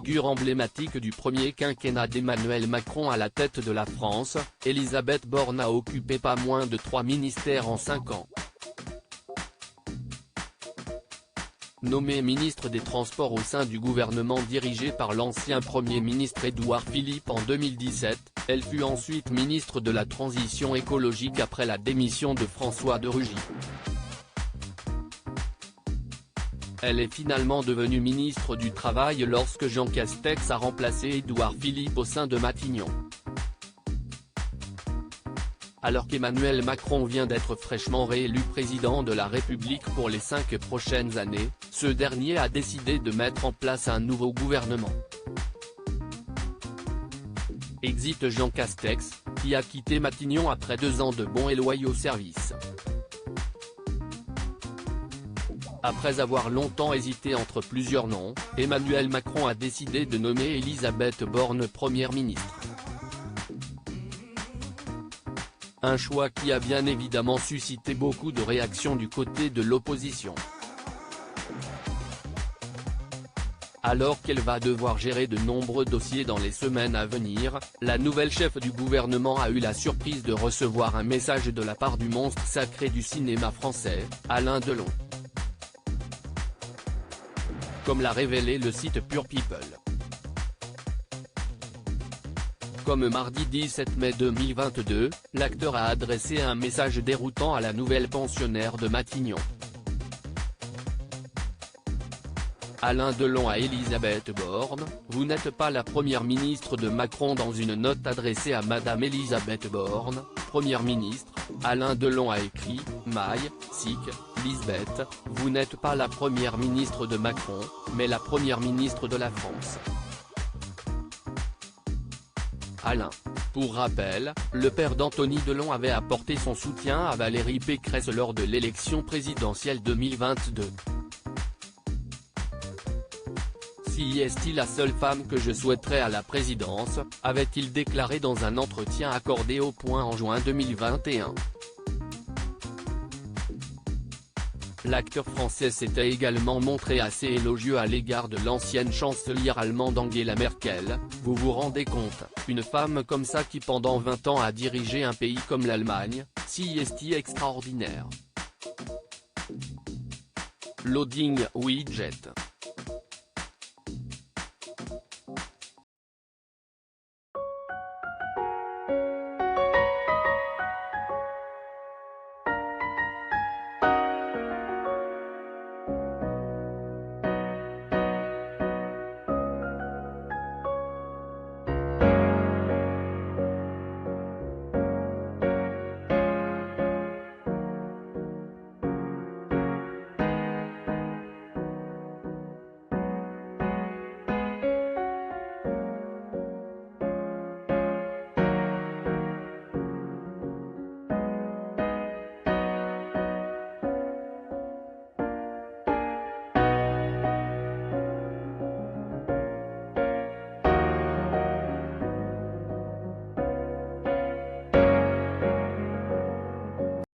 figure emblématique du premier quinquennat d'Emmanuel Macron à la tête de la France, Elisabeth Borne a occupé pas moins de 3 ministères en 5 ans. Nommée ministre des Transports au sein du gouvernement dirigé par l'ancien Premier ministre Édouard Philippe en 2017, elle fut ensuite ministre de la Transition écologique après la démission de François de Rugy. Elle est finalement devenue ministre du Travail lorsque Jean Castex a remplacé Édouard Philippe au sein de Matignon. Alors qu'Emmanuel Macron vient d'être fraîchement réélu président de la République pour les 5 prochaines années, ce dernier a décidé de mettre en place un nouveau gouvernement. Exit Jean Castex, qui a quitté Matignon après 2 ans de bons et loyaux services. Après avoir longtemps hésité entre plusieurs noms, Emmanuel Macron a décidé de nommer Elisabeth Borne Première ministre. Un choix qui a bien évidemment suscité beaucoup de réactions du côté de l'opposition. Alors qu'elle va devoir gérer de nombreux dossiers dans les semaines à venir, la nouvelle chef du gouvernement a eu la surprise de recevoir un message de la part du monstre sacré du cinéma français, Alain Delon. Comme l'a révélé le site Pure People. Comme mardi 17 mai 2022, l'acteur a adressé un message déroutant à la nouvelle pensionnaire de Matignon. Alain Delon à Elisabeth Borne, vous n'êtes pas la première ministre de Macron. Dans une note adressée à Madame Elisabeth Borne, Première ministre, Alain Delon a écrit « Maille, Sic, Lisbeth, vous n'êtes pas la première ministre de Macron, mais la première ministre de la France. » Alain. Pour rappel, le père d'Anthony Delon avait apporté son soutien à Valérie Pécresse lors de l'élection présidentielle 2022. Si est-il la seule femme que je souhaiterais à la présidence, avait-il déclaré dans un entretien accordé au Point en juin 2021. L'acteur français s'était également montré assez élogieux à l'égard de l'ancienne chancelière allemande Angela Merkel. Vous vous rendez compte, une femme comme ça qui pendant 20 ans a dirigé un pays comme l'Allemagne, si est extraordinaire. Loading widget.